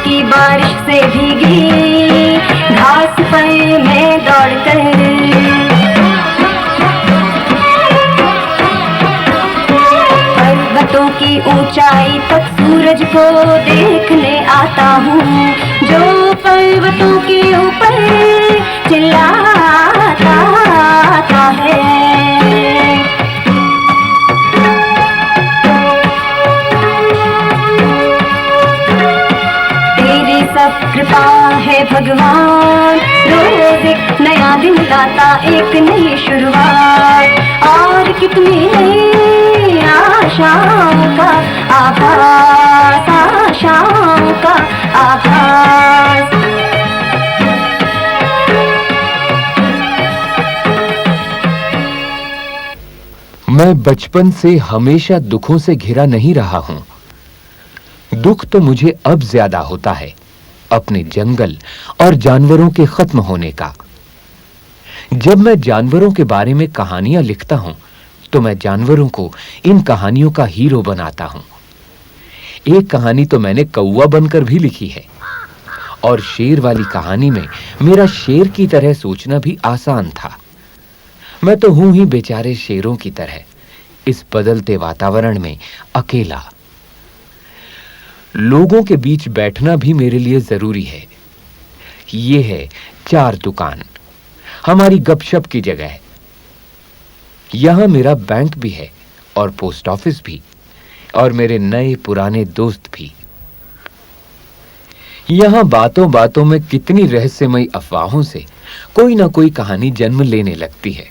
की बारिश से भीगी घास पर मैं दौड़कर पर्वतों की ऊंचाई तक सूरज को देखने आता हूँ, जो पर्वतों के ऊपर चिल्लाता है। तेरी सब कृपा है भगवान, रोज एक नया दिन लाता एक नई शुरुआत, और कितनी नई आशाओं का आभास, आशाओं का आभास। मैं बचपन से हमेशा दुखों से घिरा नहीं रहा हूं। दुख तो मुझे अब ज्यादा होता है अपने जंगल और जानवरों के खत्म होने का। जब मैं जानवरों के बारे में कहानियां लिखता हूं तो मैं जानवरों को इन कहानियों का हीरो बनाता हूं। एक कहानी तो मैंने कौवा बनकर भी लिखी है, और शेर वाली कहानी में मेरा शेर की तरह सोचना भी आसान था। मैं तो हूं ही बेचारे शेरों की तरह इस बदलते वातावरण में अकेला। लोगों के बीच बैठना भी मेरे लिए जरूरी है। ये है चार दुकान, हमारी गपशप की जगह है। यहां मेरा बैंक भी है और पोस्ट ऑफिस भी, और मेरे नए पुराने दोस्त भी। यहां बातों बातों में कितनी रहस्यमयी अफवाहों से कोई ना कोई कहानी जन्म लेने लगती है,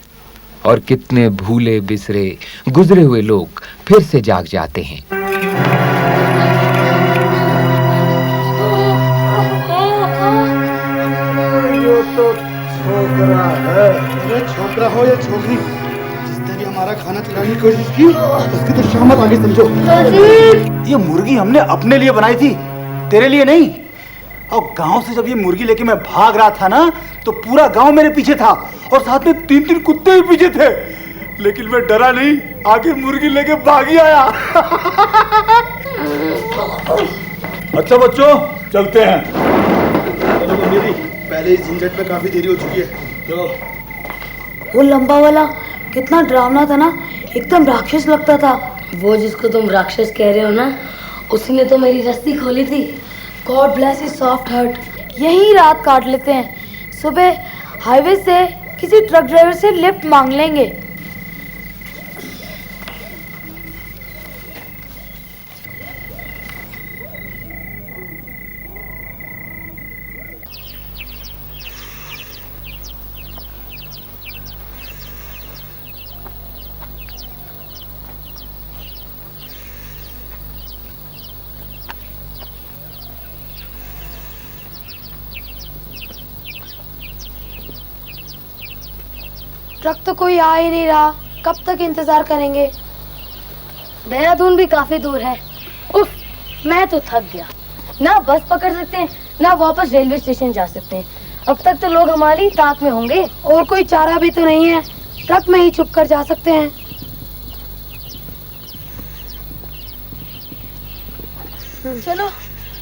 और कितने भूले बिसरे गुजरे हुए लोग फिर से जाग जाते हैं। ये तो छोकरा है। अरे छोकरा हो या छोकरी, जिसने भी हमारा खाना चुराने की कोशिश की उसकी तो शामत आगे समझो। ये मुर्गी हमने अपने लिए बनाई थी, तेरे लिए नहीं। और गांव से जब ये मुर्गी लेके मैं भाग रहा था ना, तो पूरा गांव मेरे पीछे था, और साथ में 3-3 कुत्ते भी पीछे थे। लेकिन मैं डरा नहीं, आगे मुर्गी लेके भाग ही आया। अच्छा बच्चों, चलते हैं। चलो मेरी पहले इस झंझट में काफी देरी हो चुकी है, चलो। वो लंबा वाला कितना डरावना था ना, एकदम राक्षस लगता था। वो जिसको तुम राक्षस कह रहे हो ना, उसने तो मेरी रस्सी खोली थी। God bless his soft heart. यही रात काट लेते हैं, सुबह हाईवे से किसी ट्रक ड्राइवर से लिफ्ट मांग लेंगे। ट्रक तो कोई आ ही नहीं रहा, कब तक इंतजार करेंगे। देहरादून भी काफी दूर है। उफ, मैं तो थक गया। ना बस पकड़ सकते हैं, ना वापस रेलवे स्टेशन जा सकते हैं। अब तक तो लोग हमारी ताक में होंगे। और कोई चारा भी तो नहीं है, ट्रक में ही छुप कर जा सकते हैं। चलो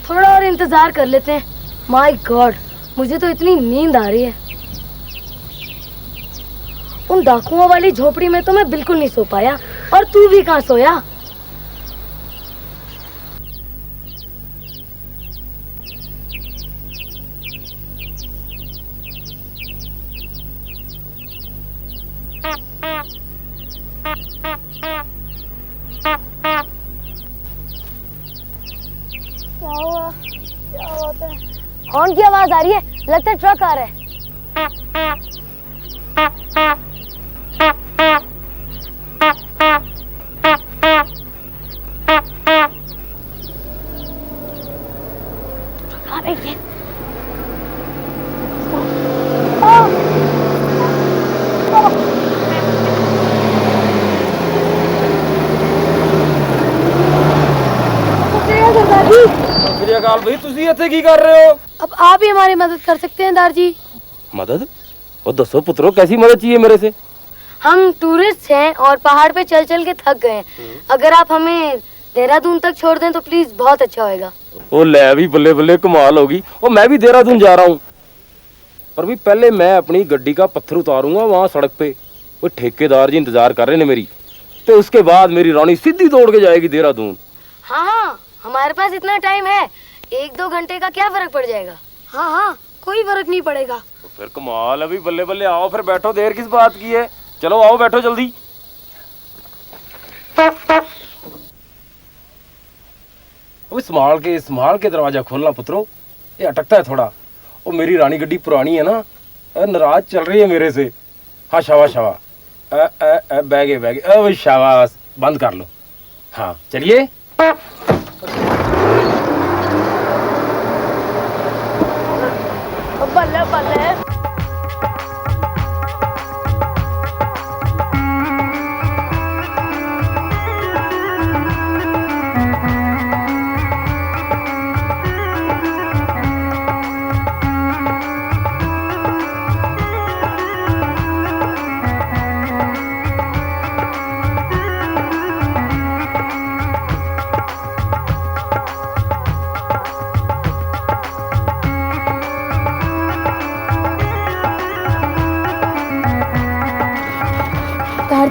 थोड़ा और इंतजार कर लेते हैं। माय गॉड, मुझे तो इतनी नींद आ रही है। उन डाकुओं वाली झोपड़ी में तो मैं बिल्कुल नहीं सो पाया, और तू भी कहाँ सोया? क्या हुआ? क्या होता है? हॉर्न की आवाज आ रही है, लगता है ट्रक आ रहा है। भाई तुसी इत्थे की कर रहे हो? अब आप ही हमारी मदद कर सकते हैं दार जी। मदद? और दसो पुत्रो, कैसी मदद चाहिए मेरे से? हम टूरिस्ट हैं और पहाड़ पे चल चल के थक गए हैं। अगर आप हमें देहरादून तक छोड़ दें तो प्लीज, बहुत अच्छा होएगा। ओ ले भी बल्ले बल्ले, कमाल होगी। ओ मैं भी देहरादून जा रहा हूँ, पर भी पहले मैं अपनी गड्डी का पत्थर उतारूंगा वहां सड़क पे। वो ठेकेदार जी इंतजार कर रहे हैं मेरी, तो उसके बाद मेरी रानी सीधी दौड़ के जाएगी देहरादून। हाँ हाँ, हमारे पास इतना टाइम है, 1-2 घंटे का क्या फर्क पड़ जाएगा। हाँ हाँ, कोई फर्क नहीं पड़ेगा। तो फिर कमाल है भी, बल्ले बल्ले। आओ फिर बैठो, देर किस बात की है। चलो आओ बैठो जल्दी। संभाल के दरवाजा खोलना पुत्रो, ये अटकता है थोड़ा। ओ मेरी रानी गड्डी पुरानी है ना, नाराज चल रही है मेरे से। हाँ शाबाश शाबाश, बैगे भाई शाबाश, बंद कर लो। हाँ चलिए। बल्ले बल्ले।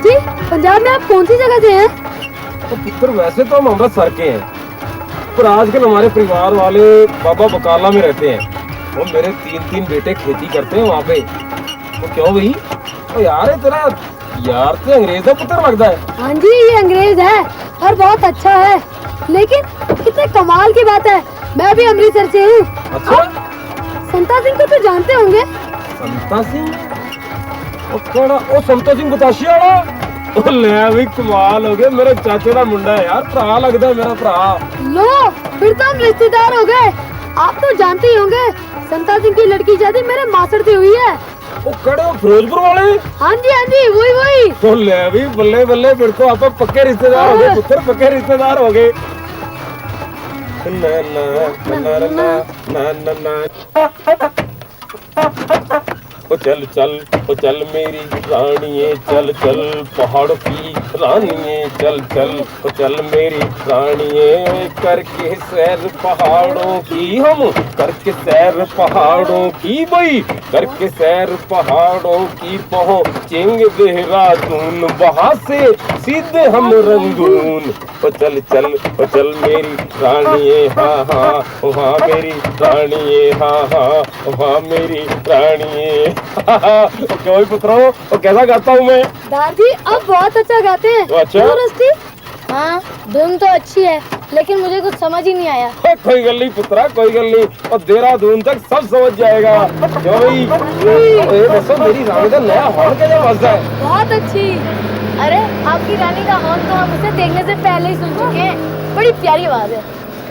जी, पंजाब में आप कौन सी जगह से हैं? तो पुत्र वैसे तो हम अमृतसर के हैं, पर आजकल हमारे परिवार वाले बाबा बकाला में रहते हैं। वो मेरे 3 बेटे खेती करते हैं वहाँ पे। तो क्यों भाई? तो यार ये तेरा यार तो अंग्रेज का पुत्र लगता है। हाँ जी, ये अंग्रेज है और बहुत अच्छा है, लेकिन कितने कमाल की बात है, मैं भी अमृतसर से हूँ। अच्छा, संता सिंह को तो जानते होंगे? संता सिंह? ओ संता सिंह बताशिया वाला? ओ ले भी कमाल हो गए, मेरे चाचे का मुंडा है यार, भरा लगता है मेरा भरा। लो, फिर तो हम रिश्तेदार हो गए। आप तो जानते ही होंगे, संता सिंह की लड़की शादी मेरे मासड़ से हुई है। ओ कड़े हो फिरोजपुर वाले? हाँ जी, वही। तो ले भी बल्ले बल्ले, फिर तो आप पक्के रिश्तेदार हो गए पुत्र, पक्के रिश्तेदार हो गए। ओ चल मेरी रानिये, चल पहाड़ की रानिये, चल मेरी रानिये, करके सैर पहाड़ों की, हम करके सैर पहाड़ों की भाई, करके सैर पहाड़ों की, पहुँचेंगे देहरादून, वहाँ से सीधे हम रंगून। ओ चल मेरी रानिये, हाँ वहाँ मेरी रानिये, हाँ वहाँ मेरी रानिये। क्यों पुत्रो, और कैसा गाता हूँ मैं? दादी अब बहुत अच्छा गाते हैं। तो अच्छा? क्यों रस्ती? हाँ, धुन तो अच्छी है, लेकिन मुझे कुछ समझ ही नहीं आया। कोई गल नहीं पुत्रा, कोई गल नहीं, और देहरादून तक सब समझ जाएगा। क्यों भाई? ये बसो मेरी रानी का नया हॉर्न कैसा बजता है? बहुत अच्छी। अरे आपकी रानी का हॉर्न तो हम उसे देखने से पहले ही सुन चुके हैं, बड़ी प्यारी आवाज है।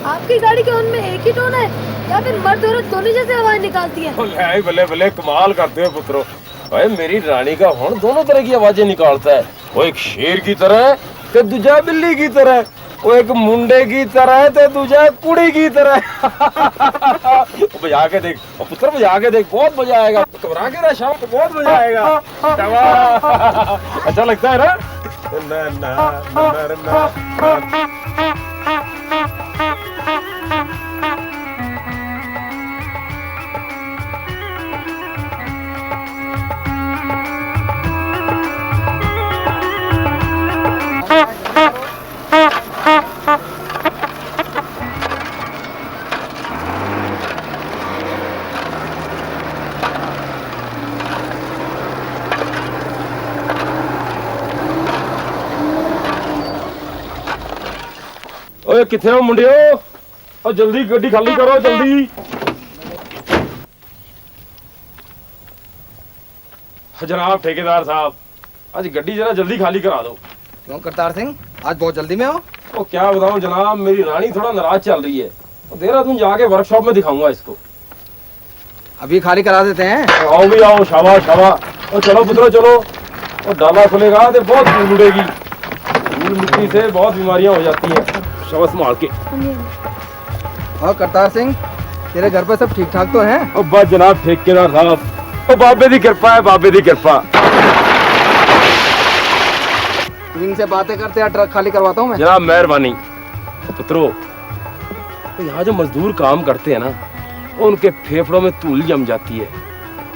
आपकी गाड़ी के हॉर्न में एक ही टोन है या फिर मर्द औरत दोनों जैसे आवाज निकालती है? बल्ले बल्ले, कमाल करते हो पुत्रो। भाई मेरी रानी का हॉर्न दोनों तरह की आवाजें निकालता है। वो एक शेर की तरह है तो दूजा बिल्ली की तरह, वो एक मुंडे की तरह है तो दूजा कुड़ी की तरह। बजा के देख पुत्र, बजा के देख, बहुत मजा आएगा। घबरा के रहा, शाम को बहुत मजा आएगा। अच्छा लगता है ना? ओए किथे हो मुंडियो, और जल्दी गड्डी खाली करो जल्दी। जनाब ठेकेदार साहब, आज गड्डी जरा जल्दी खाली करा दो। क्यों करतार सिंह, आज बहुत जल्दी में हो? तो क्या बताऊं जनाब, मेरी रानी थोड़ा नाराज चल रही है, तो देहरादून जाके वर्कशॉप में दिखाऊंगा इसको। अभी खाली करा देते हैं। आओ भी आओ, शाबाश शाबाश। और चलो पुत्रो चलो, और डाला खुलेगा तो बहुत धूल उड़ेगी, धूल मिट्टी से बहुत बीमारियां हो जाती हैं। शाबाश संभाल के। और करतार सिंह, तेरे घर पर सब ठीक ठाक तो हैं? और बस जनाब ठेकेदार साहब, और बाबे दी कृपा है, बाबे दी कृपा। तू इनसे बातें करते या ट्रक खाली करवाता हूँ मैं? जनाब मेहरबानी। पुत्रो, तो यहाँ जो मजदूर काम करते हैं ना, उनके फेफड़ों में धूल जम जाती है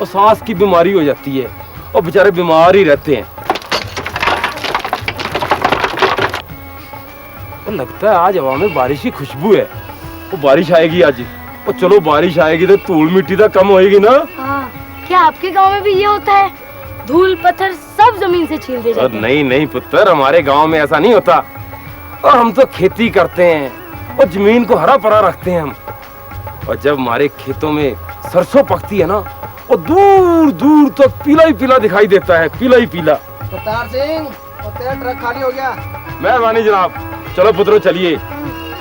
और सांस की बीमारी हो जाती है और बेचारे बीमार ही रहते हैं। और लगता है आज हवा में बारिश की खुशबू है, वो बारिश आएगी आज। और चलो बारिश आएगी तो धूल मिट्टी तो कम होएगी ना। हाँ, क्या आपके गांव में भी ये होता है? धूल पत्थर सब जमीन से छील दे जाते हैं। नहीं नहीं पुत्र, हमारे गांव में ऐसा नहीं होता। और हम तो खेती करते हैं और जमीन को हरा भरा रखते हैं हम। और जब हमारे खेतों में सरसों पकती है ना, और दूर दूर तक पीला ही पीला दिखाई देता है, पीला ही पीला। करतार सिंह, तेरा ट्रक खाली हो गया। मेहरबानी जनाब। चलो पुत्रो चलिए,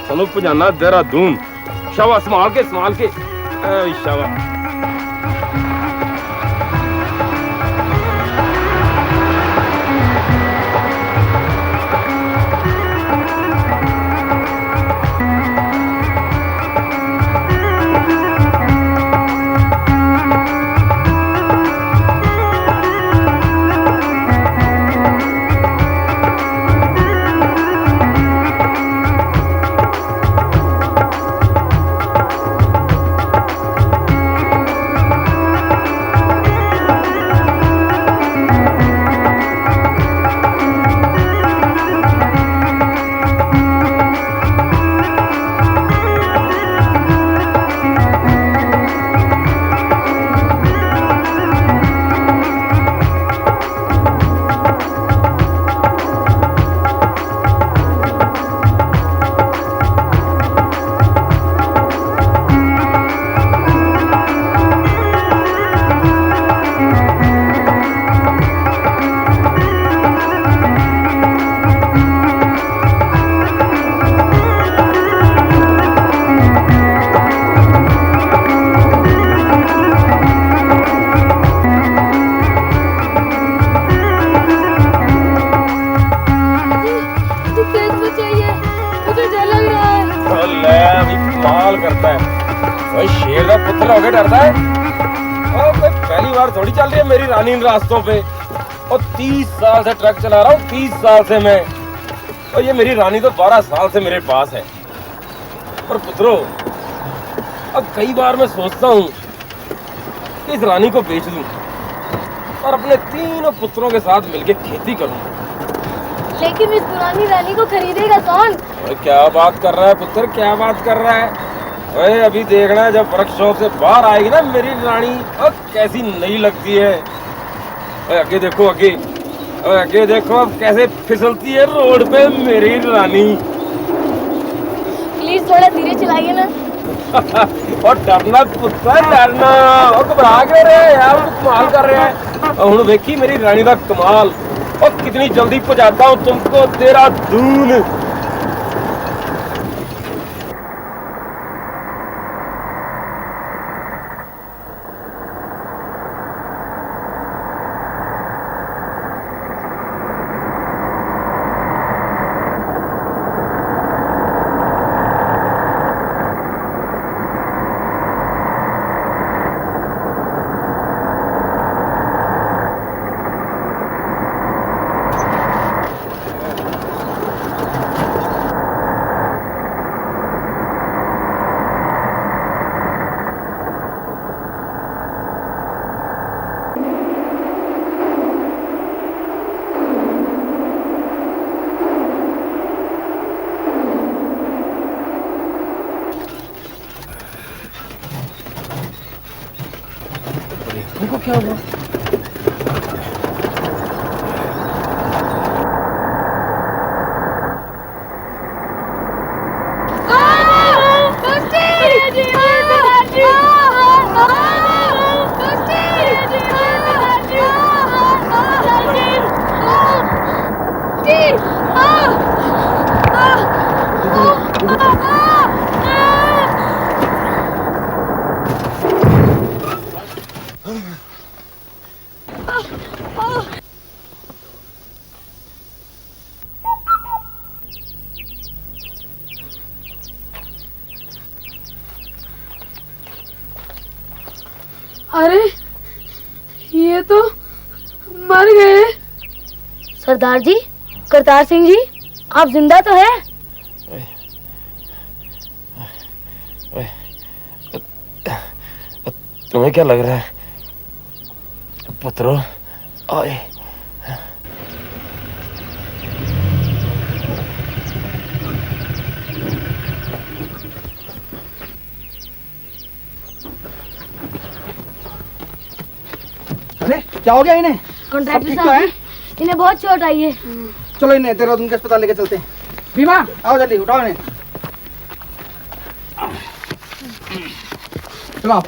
चलो पहुंचाना देहरादून। शाबाश, संभाल के संभाल के। शाबाश। करता है। भाई शेर का पुत्र होके डरता है। और कोई पहली बार थोड़ी चल रही है मेरी रानी इन रास्तों पे। और 30 साल से ट्रक चला रहा हूँ, 30 साल से मैं। और ये मेरी रानी तो 12 साल से मेरे पास है। और पुत्रों, अब कई बार मैं सोचता हूँ कि इस रानी को बेच दूं और अपने तीनों पुत्रों के साथ मिलकर खेती करूं। लेकिन इस पुरानी रानी को खरीदेगा कौन? अरे क्या बात कर रहा है पुत्र, क्या बात कर रहा है? अरे अभी देखना है, जब वर्कशॉप से बाहर आएगी ना मेरी रानी, अब कैसी नई लगती है। अरे आगे देखो, आगे देखो अब कैसे फिसलती है रोड पे मेरी रानी। प्लीज थोड़ा धीरे चलाइए ना। और डरना पुत्र, डरना। और घबरा के रहे यार, कमाल कर रहे हैं। और हुण देखी मेरी रानी का कमाल। और कितनी जल्दी पहुंचाता हूँ तुमको देहरादून। तुमको क्या हुआ? अरे ये तो मर गए। सरदार जी, करतार सिंह जी, आप जिंदा तो है? तुम्हें क्या लग रहा है पुत्रो? आए अरे क्या हो गया इन्हें? कॉन्ट्रैक्टर ठीक तो है? साहब, इन्हें बहुत चोट आई है। चलो इन्हें देहरादून के अस्पताल लेके चलते हैं। भीमा आओ जल्दी उठाओ इन्हें। चलो आप।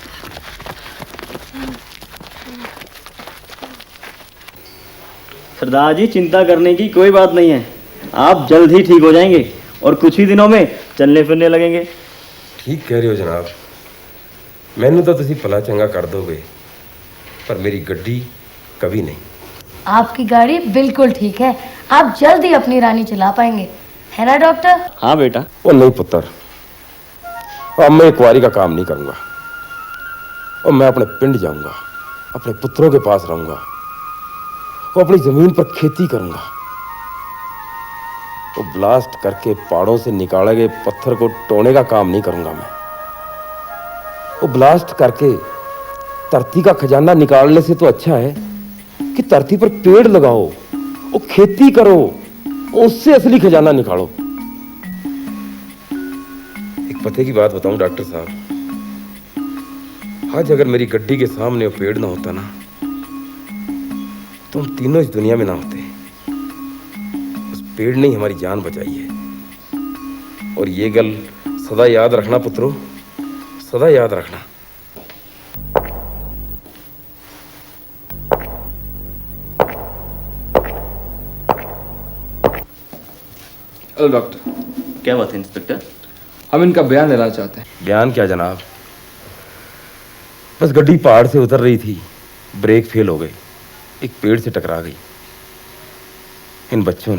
सरदार जी, चिंता करने की कोई बात नहीं है। आप जल्द ही ठीक हो जाएंगे और कुछ ही दिनों में चलने फिरने लगेंगे। ठीक कह रहे हो जनाब, मैनू तो तुसी भला चंगा कर दोगे, पर मेरी गड्डी कभी नहीं। आपकी गाड़ी बिल्कुल ठीक है, आप जल्द ही अपनी रानी चला पाएंगे, है ना डॉक्टर? हाँ बेटा। वो नहीं पुत्र, अब मैं एक कुंवारी का काम नहीं करूंगा। और मैं अपने पिंड जाऊंगा, अपने पुत्रों के पास रहूंगा, वो अपनी जमीन पर खेती करूंगा। वो ब्लास्ट करके पहाड़ों से निकाले गए पत्थर को तोड़ने का काम नहीं करूंगा मैं। वो ब्लास्ट करके धरती का खजाना निकालने से तो अच्छा है कि धरती पर पेड़ लगाओ, वो खेती करो, उससे असली खजाना निकालो। एक पते की बात बताऊं डॉक्टर साहब, आज अगर मेरी गड्डी के सामने वो पेड़ ना होता ना, तो हम तीनों इस दुनिया में ना होते। उस पेड़ ने ही हमारी जान बचाई है। और ये गल सदा याद रखना पुत्रो, सदा याद रखना। Hello doctor. क्या बात है इंस्पेक्टर? हम इनका बयान लेना चाहते हैं। बयान क्या जनाब, बस गड्डी पहाड़ से उतर रही थी, ब्रेक फेल हो गई, एक पेड़ से टकरा गई। इन बच्चों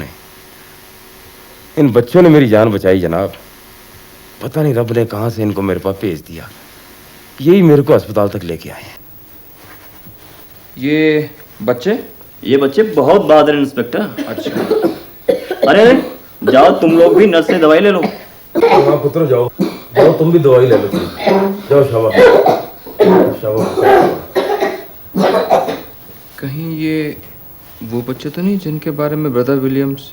ने मेरी जान बचाई जनाब। पता नहीं रब ने कहां से इनको मेरे पास भेज दिया, यही मेरे को अस्पताल तक लेके आए हैं। ये बच्चे बहुत बहादुर हैं इंस्पेक्टर। अच्छा। अरे जाओ, तुम लोग भी नर्स से दवाई ले लो। हाँ पुत्र जाओ जाओ, तुम भी दवाई ले लो, जाओ। शाबाश शाबाश। कहीं ये वो बच्चे तो नहीं जिनके बारे में ब्रदर विलियम्स?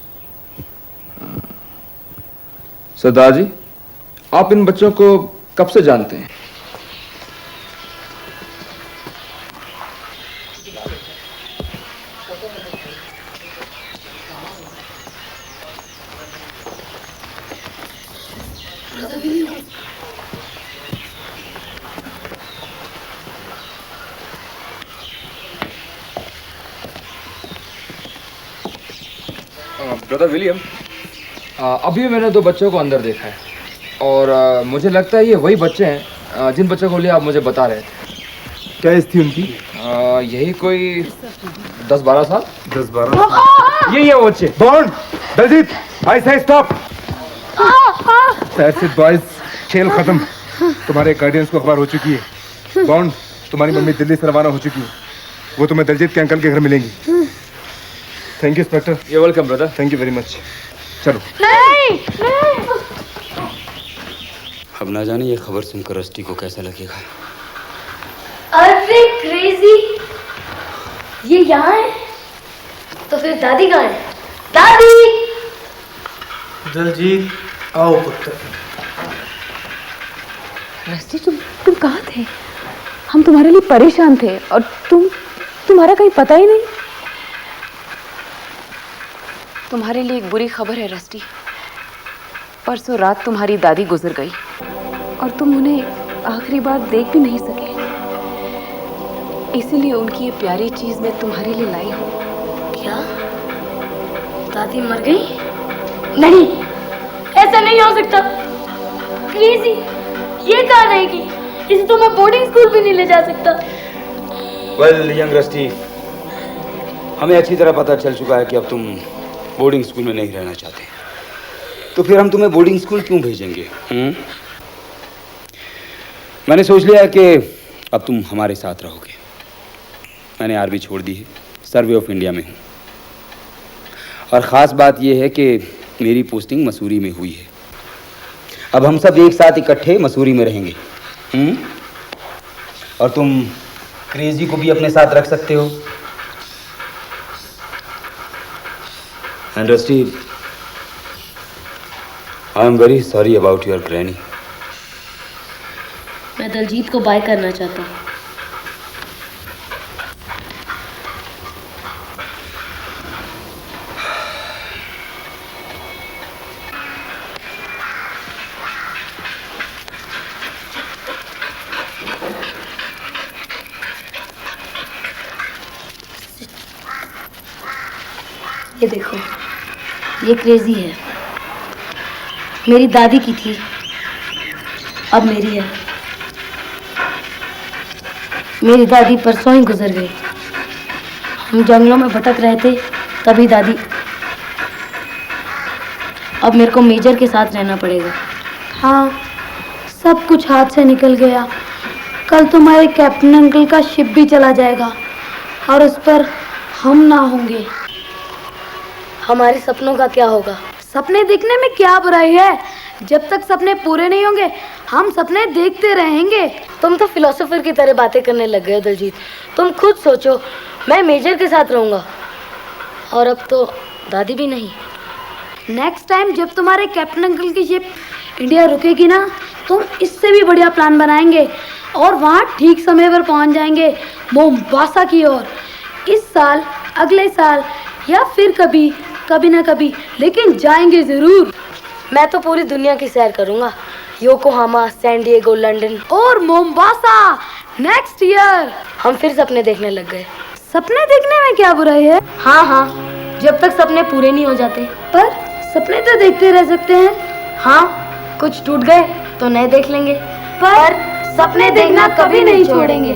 सरदार जी, आप इन बच्चों को कब से जानते हैं? ब्रदर विलियम, अभी मैंने 2 बच्चों को अंदर देखा है और मुझे लगता है ये वही बच्चे हैं जिन बच्चों को लिए आप मुझे बता रहे थे। क्या एज थी उनकी? यही कोई 10-12 साल। 10-12। ये वो बच्चे। बॉन्ड, दलजीत, आई से स्टॉप। दैट्स इट बॉयज, खेल खत्म। तुम्हारे गार्डियंस को खबर हो चुकी है। बॉन्ड, तुम्हारी मम्मी दिल्ली से रवाना हो चुकी है, वो तुम्हें दलजीत के अंकल के घर मिलेंगी। Thank you inspector. You welcome brother. Thank you very much. चलो। अब ना जाने ये खबर सुनकर रस्टी को कैसा लगेगा। अरे क्रेजी, ये यहाँ है? तो फिर दादी कहाँ है? दादी! दलजीत आओ पुत्र। रस्टी, तुम कहाँ थे? हम तुम्हारे लिए परेशान थे और तुम्हारा कहीं पता ही नहीं। तुम्हारे लिए एक बुरी खबर है रस्टी। परसों रात तुम्हारी दादी गुजर गई और तुम उन्हें आखिरी बार देख भी नहीं सके। इसीलिए उनकी ये प्यारी चीज मैं तुम्हारे लिए लाई हूँ। क्या दादी मर गई? नहीं, ऐसा नहीं हो सकता। क्रेजी, ये कहाँ रहेगी? इसे तो मैं बोर्डिंग स्कूल भी नहीं ले जा सकता। वेल यंग रस्टी, हमें अच्छी तरह पता चल चुका है कि अब तुम बोर्डिंग स्कूल में नहीं रहना चाहते, तो फिर हम तुम्हें बोर्डिंग स्कूल क्यों भेजेंगे? मैंने सोच लिया कि अब तुम हमारे साथ रहोगे। मैंने आर्मी छोड़ दी है, सर्वे ऑफ इंडिया में हूँ। और ख़ास बात यह है कि मेरी पोस्टिंग मसूरी में हुई है। अब हम सब एक साथ इकट्ठे मसूरी में रहेंगे। और तुम क्रेजी को भी अपने साथ रख सकते हो। And rusty, I am very sorry about your granny. मैं दलजीत को बाय करना चाहता हूँ। ये देखो, ये क्रेजी है, मेरी दादी की थी, अब मेरी है। मेरी दादी परसों ही गुजर गई। हम जंगलों में भटक रहे थे, तभी दादी। अब मेरे को मेजर के साथ रहना पड़ेगा। हाँ, सब कुछ हाथ से निकल गया। कल तुम्हारे कैप्टन अंकल का शिप भी चला जाएगा और उस पर हम ना होंगे। हमारे सपनों का क्या होगा? सपने देखने में क्या बुराई है? जब तक सपने पूरे नहीं होंगे हम सपने देखते रहेंगे। तुम तो फिलोसोफर की तरह बातें करने लग गए हो दलजीत। तुम खुद सोचो, मैं मेजर के साथ रहूंगा और अब तो दादी भी नहीं। नेक्स्ट टाइम जब तुम्हारे कैप्टन अंकल की शिप इंडिया रुकेगी ना, तुम इससे भी बढ़िया प्लान बनाएंगे और वहाँ ठीक समय पर पहुँच जाएंगे, मोम्बासा की ओर। इस साल, अगले साल या फिर कभी ना कभी, लेकिन जाएंगे जरूर। मैं तो पूरी दुनिया की सैर करूंगा, योकोहामा, सैन डिएगो, लंदन और मोम्बासा नेक्स्ट ईयर। हम फिर सपने देखने लग गए। सपने देखने में क्या बुराई है? हाँ, जब तक सपने पूरे नहीं हो जाते। पर सपने तो देखते रह सकते हैं। हाँ, कुछ टूट गए तो नए देख लेंगे, पर सपने देखना कभी नहीं छोड़ेंगे।